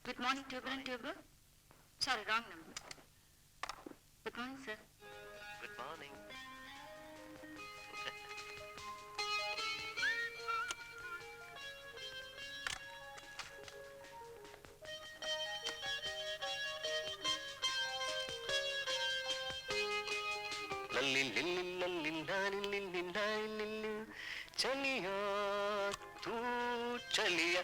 Good morning, Tuber and Tuber. Sorry, wrong number. Good morning, sir. Good morning. चलिया तू चलिया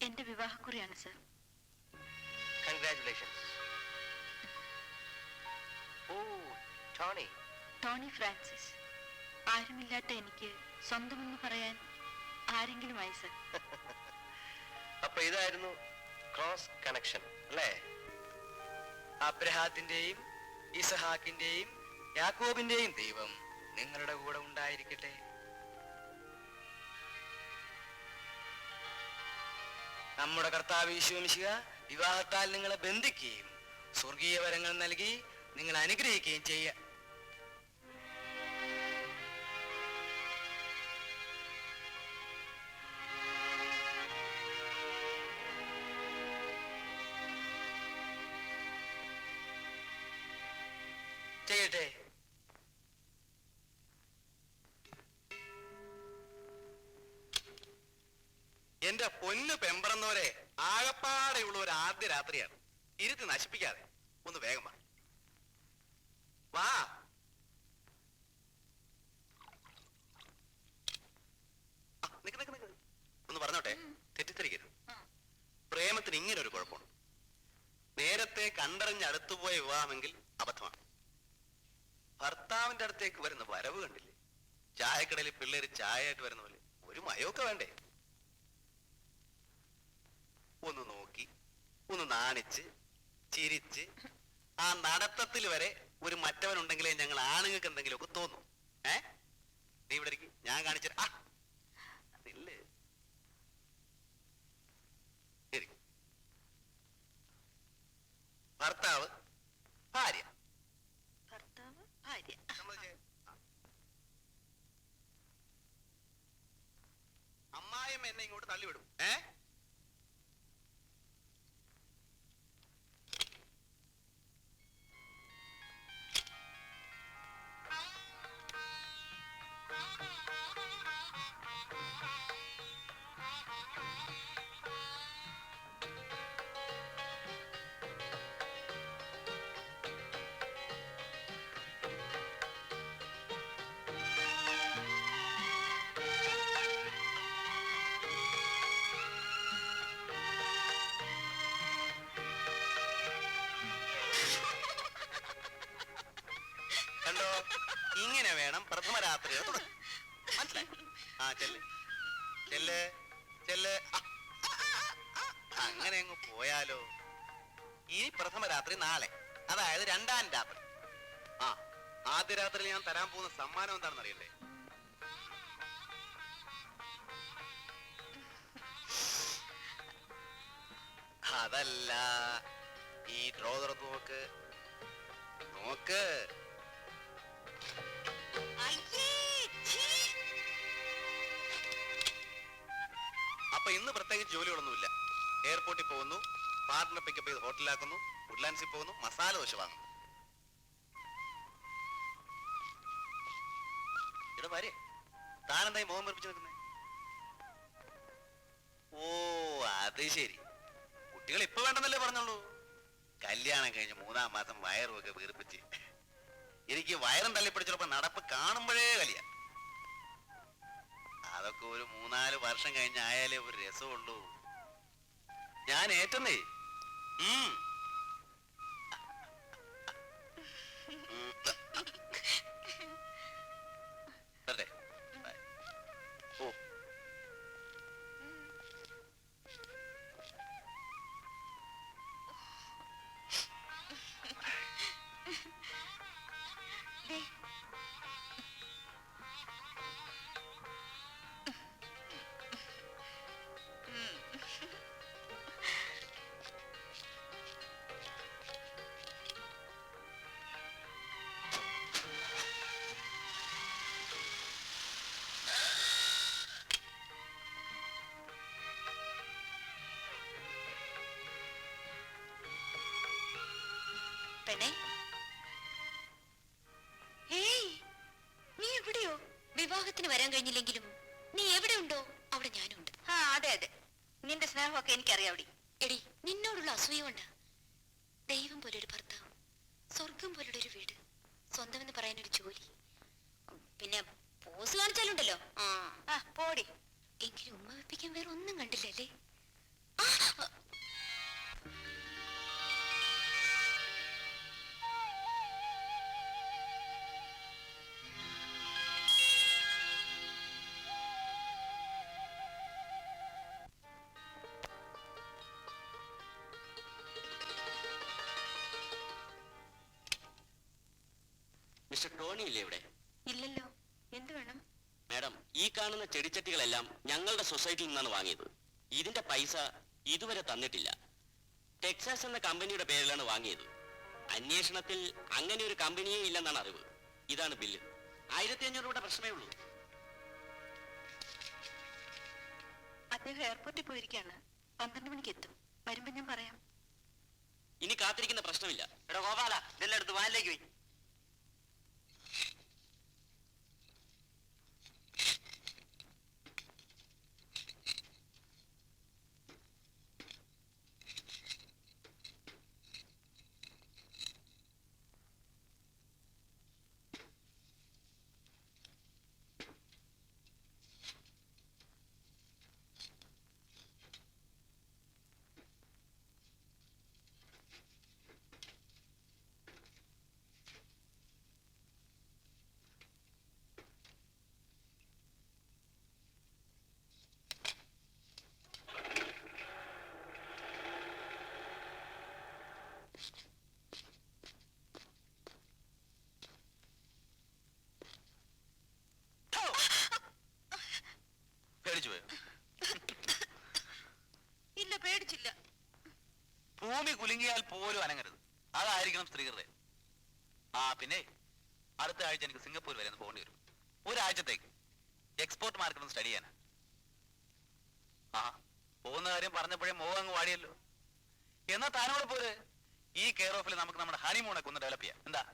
എന്റെ വിവാഹക്കുറിയാണ് sir. Congratulations. Oh, Tony. Tony Francis. ആരുമില്ലാത്ത എനിക്ക് സ്വന്തമെന്ന് പറയാൻ ആരെങ്കിലുമായി സർ. അപ്പൊ ഇതായിരുന്നു ക്രോസ് കണക്ഷൻ അല്ലേ? അബ്രഹാത്തിന്റെയും ഇസഹാക്കിന്റെയും യാക്കോബിന്റെയും ദൈവം നിങ്ങളുടെ കൂടെ ഉണ്ടായിരിക്കട്ടെ. നമ്മുടെ കർത്താവ് യേശു മിശിഹ വിവാഹത്താൽ നിങ്ങളെ ബന്ധിക്കുകയും സ്വർഗീയ വരങ്ങൾ നൽകി നിങ്ങളെ അനുഗ്രഹിക്കുകയും ചെയ്യുക. ചെയ്യട്ടെ. എന്റെ പൊന്നു പെമ്പറന്നവരെ, ആകപ്പാടെയുള്ള ഒരു ആദ്യ രാത്രിയാണ്. ഇരുത്തി നശിപ്പിക്കാതെ ഒന്ന് വേഗം വാ. വാ. നിക്ക് നിക്ക് നിക്ക് ഒന്ന് പറഞ്ഞോട്ടെ, തെറ്റിദ്ധരിക്കരുത്. പ്രേമത്തിന് ഇങ്ങനെ ഒരു കുഴപ്പമുണ്ട്. നേരത്തെ കണ്ടറിഞ്ഞ് അടുത്തുപോയ വിവാഹമെങ്കിൽ അബദ്ധമാണ്. ഭർത്താവിന്റെ അടുത്തേക്ക് വരുന്ന വരവ് കണ്ടില്ലേ? ചായക്കടയിൽ പിള്ളേര് ചായയായിട്ട് വരുന്ന പോലെ ഒരു മയമൊക്കെ വേണ്ടേ? ഒന്ന് നോക്കി, ഒന്ന് നാണിച്ച്, ചിരിച്ച്, ആ നടത്തത്തിൽ വരെ ഒരു മറ്റവനുണ്ടെങ്കിലേ ഞങ്ങൾ ആണുങ്ങൾക്ക് എന്തെങ്കിലുമൊക്കെ തോന്നും. നീ ഇവിടെ ഇരിക്കും, ഞാൻ കാണിച്ചു. ഭർത്താവ് ഭാര്യ. ഭർത്താവ് ഭാര്യ. അമ്മായിയമ്മ എന്നെ ഇങ്ങോട്ട് തള്ളിവിടും. കണ്ടോ, ഇങ്ങനെ വേണം പ്രഥമ രാത്രി തുടങ്ങും. മനസ്സിലായി? ആ ചെല്ല് ചെല്ല് ചെല്ല്. അങ്ങനെ അങ്ങ് പോയാലോ? ഇനി പ്രഥമ രാത്രി നാളെ, അതായത് രണ്ടാം രാത്രി. ആ ആദ്യ രാത്രിയിൽ ഞാൻ തരാൻ പോകുന്ന സമ്മാനം എന്താണെന്ന് അറിയണ്ടേ? അതല്ല, ഈ ഡ്രോ തുറന്ന് നോക്ക് നോക്ക്. അപ്പൊ ഇന്ന് പ്രത്യേകിച്ച് ജോലികളൊന്നുമില്ല. എയർപോർട്ടിൽ പോകുന്നു, പാർട്ട്ണർ പിക്കപ്പ് ചെയ്ത് ഹോട്ടലിലാക്കുന്നു, വുഡ്ലാൻഡ്സിൽ പോകുന്നു, മസാല ദോശ വാങ്ങുന്നു. ഇവിടെ വരെ താനെന്തായി മോഹം വെറുപ്പിച്ച് നിൽക്കുന്നേ? ഓ അത് ശരി, കുട്ടികൾ ഇപ്പൊ വേണ്ടെന്നല്ലേ പറഞ്ഞോളൂ. കല്യാണം കഴിഞ്ഞ് 3-ാം മാസം വയറും ഒക്കെ വീർപ്പിച്ച് എനിക്ക് വയറും തള്ളിപ്പിടിച്ചപ്പോ നടപ്പ് കാണുമ്പോഴേ കലിയ. അതൊക്കെ ഒരു 3-4 വർഷം കഴിഞ്ഞായാലേ ഒരു രസമുള്ളൂ. ഞാൻ ഏറ്റന്നേ. ഓ വരാൻ കഴിഞ്ഞില്ലെങ്കിലും നീ എവിടെ ഉണ്ടോ അവിടെ ഞാനുണ്ട്. ആ അതെ അതെ, നിന്റെ സ്നേഹമൊക്കെ എനിക്കറിയാവടി. എടി, നിന്നോടുള്ള അസൂയ കൊണ്ടാ. ദൈവം പോലൊരു ഭർത്താവ്, സ്വർഗം പോലൊരു ഒരു വീട്, സ്വന്തം എന്ന് പറയാനൊരു ജോലി, പിന്നെ പോസ് കാണിച്ചാലുണ്ടല്ലോ. ആ പോടി. എങ്കിലും ഉമ്മ വെപ്പിക്കാൻ വേറെ ഒന്നും കണ്ടില്ലല്ലേ? മിസ്റ്റർ ടോണി ഇല്ലേ ഇവിടെ? ഇല്ലല്ലോ, എന്ത് വേണം? മാഡം, ഈ കാണുന്ന ചെടിച്ചട്ടികളെല്ലാം ഞങ്ങളുടെ സൊസൈറ്റിയിൽ നിന്നാണ് വാങ്ങിയത്. ഇതിന്റെ പൈസ ഇതുവരെ തന്നിട്ടില്ല. ടെക്സാസ് എന്ന കമ്പനിയുടെ പേരിലാണ് വാങ്ങിയത്. അന്വേഷണത്തിൽ അങ്ങനെ ഒരു കമ്പനിയേ ഇല്ലെന്നാണ് അറിവ്. ഇതാണ് ബില്ല്. 1500 രൂപയുടെ പ്രശ്നമേ ഉള്ളൂ. അദ്ദേഹം എയർപോർട്ടിൽ പോയിരിക്കാണ്. 12 മണിക്ക് എത്തും. വരുമ്പോ ഞാൻ പറയാം. ഇനി കാത്തിരിക്കുന്ന പ്രശ്നമില്ല. എടാ ഗോപാല, ഇതെല്ലാം എടുത്ത് വാനിലേക്ക് പോയി. പേടിച്ചു പോയോ? ഇല്ല, പേടിച്ചില്ല. ഭൂമി കുലുങ്ങിയാൽ പോലും അനങ്ങരുത്. അതായിരിക്കണം സ്ത്രീകളുടെ. ആ പിന്നെ അടുത്ത ആഴ്ച എനിക്ക് സിംഗപ്പൂർ വരെ ഒന്ന് പോകേണ്ടി വരും. ഒരാഴ്ചത്തേക്ക് എക്സ്പോർട്ട് മാർക്കറ്റ് ഒന്ന് സ്റ്റഡി ചെയ്യാനാ. ആ പോകുന്ന കാര്യം പറഞ്ഞപ്പോഴേ മോഹം അങ്ങ് വാടിയല്ലോ. എന്നാ താനോട് പോര്. ഈ കെയർ ഓഫിൽ നമുക്ക് നമ്മുടെ ഹണിമൂണൊക്കെ ഒന്ന് ഡെവലപ്പ് ചെയ്യാം. എന്താ?